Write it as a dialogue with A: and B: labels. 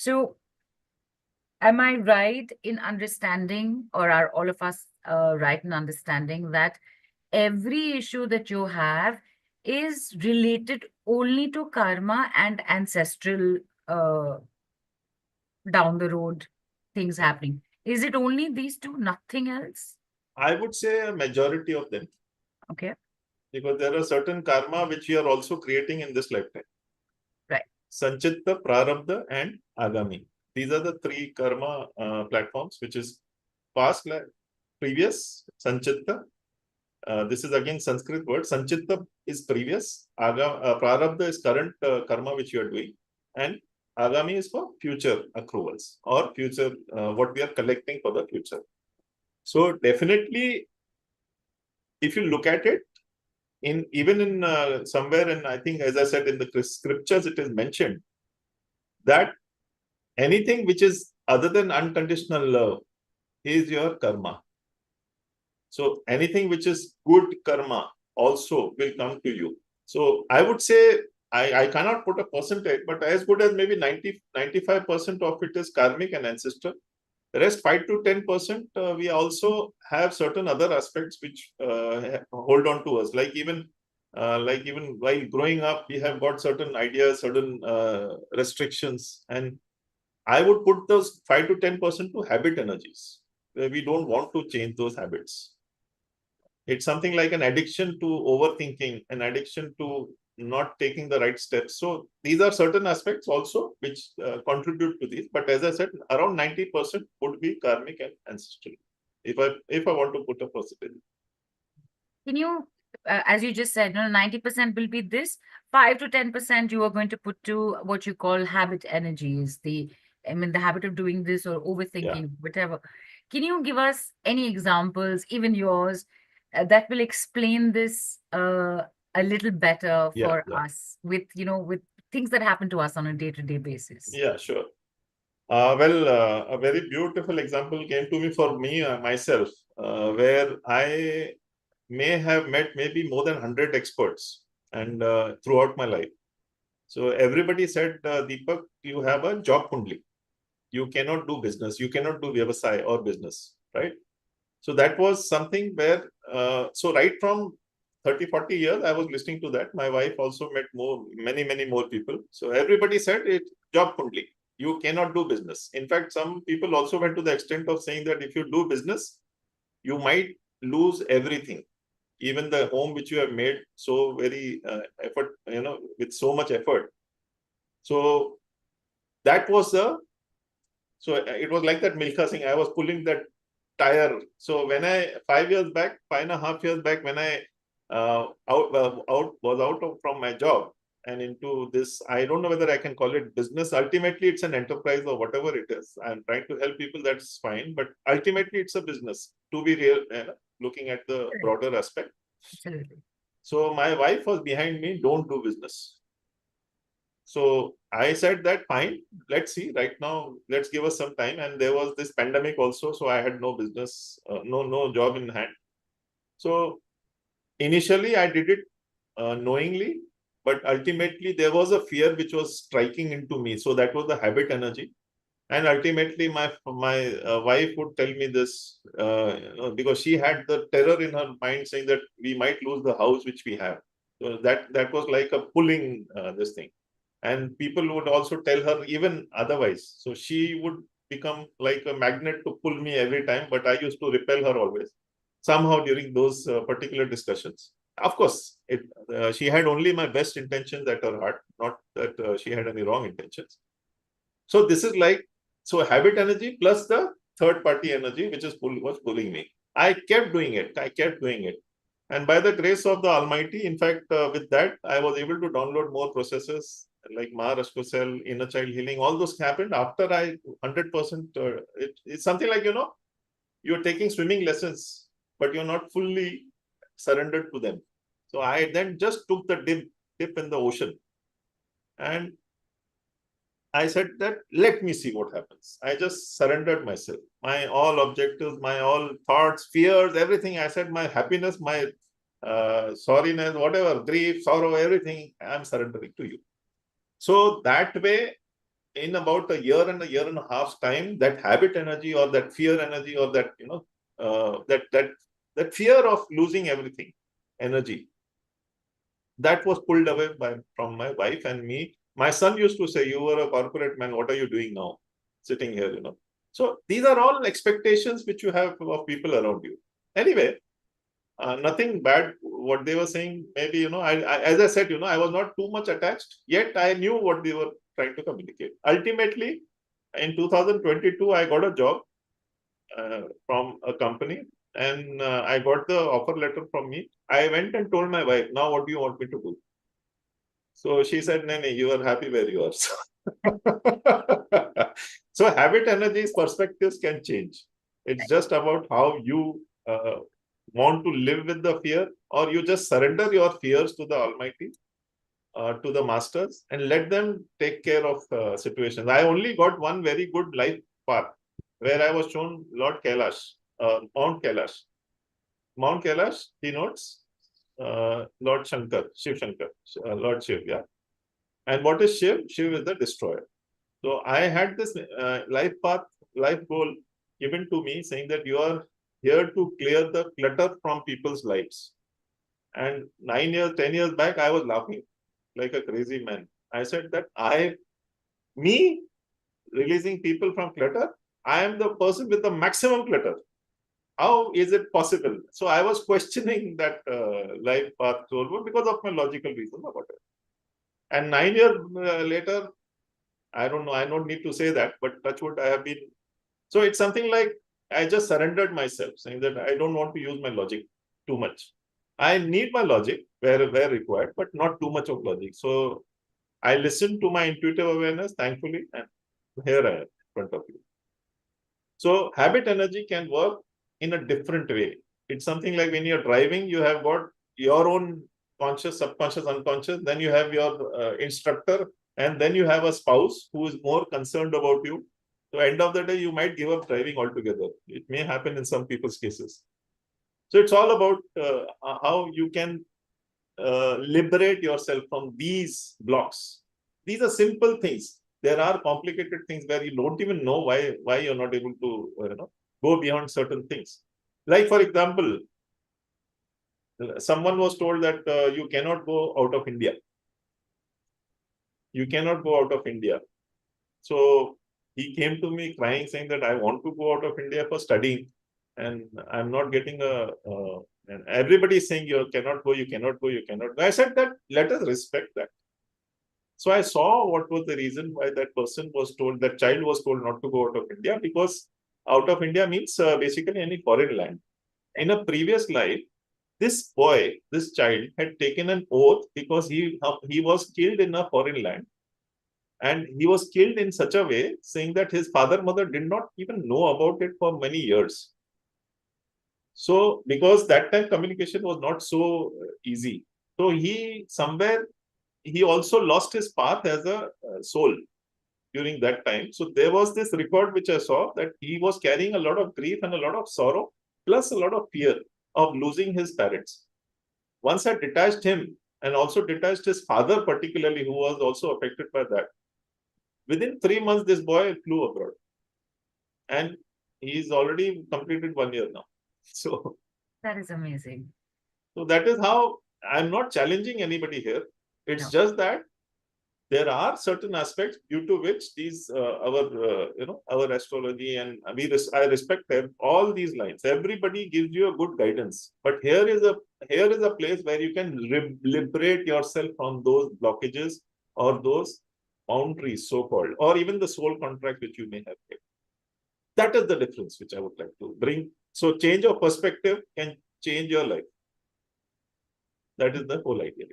A: So am I right in understanding, or are all of us right in understanding that every issue that you have is related only to karma and ancestral uh, down the road things happening? Is it only these two, nothing else?
B: I would say a majority of them,
A: Okay,
B: because there are certain karma which we are also creating in this lifetime.
A: right.
B: Sanchitta, Prarabdha, and Agami. These are the three karma platforms, which is past, previous, Sanchitta. This is again Sanskrit word. Sanchitta is previous. Prarabdha is current karma which you are doing. And Agami is for future accruals or future, what we are collecting for the future. So definitely, if you look at it, even in somewhere, and I think, as I said, in the scriptures, it is mentioned that anything which is other than unconditional love is your karma. So anything which is good karma also will come to you. So I would say, I cannot put a percentage, but as good as maybe 90-95% of it is karmic and ancestral. The rest 5 to 10%, we also have certain other aspects which hold on to us. Like even while growing up, we have got certain ideas, certain restrictions, and I would put those 5 to 10% to habit energies, where we don't want to change those habits. It's something like an addiction to overthinking, an addiction to not taking the right steps. So these are certain aspects also which contribute to these. But as I said, around 90% would be karmic and ancestral, if I want to put a percentage.
A: Can you, as you just said, 90% will be this, 5 to 10% you are going to put to what you call habit energies, the habit of doing this or
B: Yeah,
A: overthinking, whatever. Can you give us any examples, even yours, that will explain this a little better
B: yeah,
A: for
B: yeah,
A: us with things that happen to us on a day-to-day basis?
B: yeah, sure. A very beautiful example came to me for me myself, where I may have met maybe more than 100 experts and throughout my life. So everybody said, Deepak, you have a job kundli. You cannot do business. You cannot do vyavasai or business, right? So that was something where, so right from 30, 40 years, I was listening to that. My wife also met many more people. So everybody said it, job kundli. You cannot do business. In fact, some people also went to the extent of saying that if you do business, you might lose everything, even the home which you have made so very effort, with so much effort. So that was the, so it was like that Milkha Singh. I was pulling that tire. So when 5 years back, 5.5 years back, when I was out from my job and into this, I don't know whether I can call it business. Ultimately, it's an enterprise or whatever it is. I'm trying to help people. That's fine, but ultimately, it's a business. To be real, looking at the
A: Correct.
B: broader aspect.
A: Absolutely.
B: So my wife was behind me. Don't do business. So I said that fine, let's see. Right now, let's give us some time. And there was this pandemic also, so I had no business, no job in hand. So initially, I did it knowingly, but ultimately there was a fear which was striking into me. So that was the habit energy. And ultimately, my wife would tell me this, because she had the terror in her mind, saying that we might lose the house which we have. So that was like a pulling this thing. And people would also tell her even otherwise. So she would become like a magnet to pull me every time, but I used to repel her always, somehow during those particular discussions. Of course, she had only my best intentions at her heart, not that she had any wrong intentions. So this is like, so habit energy plus the third party energy, which was pulling me. I kept doing it. I kept doing it. And by the grace of the Almighty, in fact, with that, I was able to download more processes like Maharashtra Cell, Inner Child Healing. All those happened after I 100%. It's something like, you're taking swimming lessons, but you're not fully surrendered to them. So I then just took the dip in the ocean. And I said that, let me see what happens. I just surrendered myself. My all objectives, my all thoughts, fears, everything. I said my happiness, my sorriness, whatever, grief, sorrow, everything, I'm surrendering to you. So that way, in about a year and a half's time, that habit energy or that fear energy or that, that fear of losing everything energy, that was pulled away from my wife and me. My son used to say, "You were a corporate man. What are you doing now, sitting here?" So these are all expectations which you have of people around you. Anyway, nothing bad. What they were saying, maybe as I said, I was not too much attached. Yet I knew what they were trying to communicate. Ultimately, in 2022, I got a job from a company, and I got the offer letter from me. I went and told my wife, "Now, what do you want me to do?" So she said, "No, no, you are happy where you are." So habit energies, perspectives can change. It's just about how you want to live with the fear, or you just surrender your fears to the Almighty, to the masters, and let them take care of situations. I only got one very good life path where I was shown Lord Kailash, Mount Kailash. Mount Kailash denotes Lord Shankar, Shiv Shankar, Lord Shiv, yeah. And what is Shiv? Shiv is the destroyer. So I had this life path, life goal given to me, saying that you are here to clear the clutter from people's lives. And 9 years, 10 years back, I was laughing like a crazy man. I said that me releasing people from clutter, I am the person with the maximum clutter. How is it possible? So I was questioning that life path goal because of my logical reasons about it. And 9 years later, I don't know, I don't need to say that, but touch wood, I have been. So it's something like I just surrendered myself, saying that I don't want to use my logic too much. I need my logic where required, but not too much of logic. So I listened to my intuitive awareness, thankfully, and here I am in front of you. So habit energy can work in a different way. It's something like when you're driving, you have got your own conscious, subconscious, unconscious. Then you have your instructor, and then you have a spouse who is more concerned about you. So end of the day, you might give up driving altogether. It may happen in some people's cases. So it's all about how you can liberate yourself from these blocks. These are simple things. There are complicated things where you don't even know why you're not able to go beyond certain things. Like, for example, someone was told that you cannot go out of India. You cannot go out of India. So he came to me crying, saying that I want to go out of India for studying, and I'm not getting and everybody is saying you cannot go, you cannot go, you cannot go. I said that let us respect that. So I saw what was the reason why that person was told, that child was told not to go out of India, because out of India means basically any foreign land. In a previous life, this boy, this child had taken an oath because he was killed in a foreign land. And he was killed in such a way, saying that his father, mother did not even know about it for many years. So, because that time communication was not so easy. So he also lost his path as a soul during that time. So there was this record which I saw that he was carrying a lot of grief and a lot of sorrow, plus a lot of fear of losing his parents. Once I detached him and also detached his father particularly, who was also affected by that, within 3 months, this boy flew abroad. And he's already completed 1 year now. So
A: That is amazing.
B: So that is how I'm not challenging anybody here. It's just that there are certain aspects due to which these our astrology and I respect all these lines. Everybody gives you a good guidance, but here is a place where you can liberate yourself from those blockages or those boundaries, so-called, or even the soul contract which you may have kept. That is the difference which I would like to bring. So change of perspective can change your life. That is the whole idea.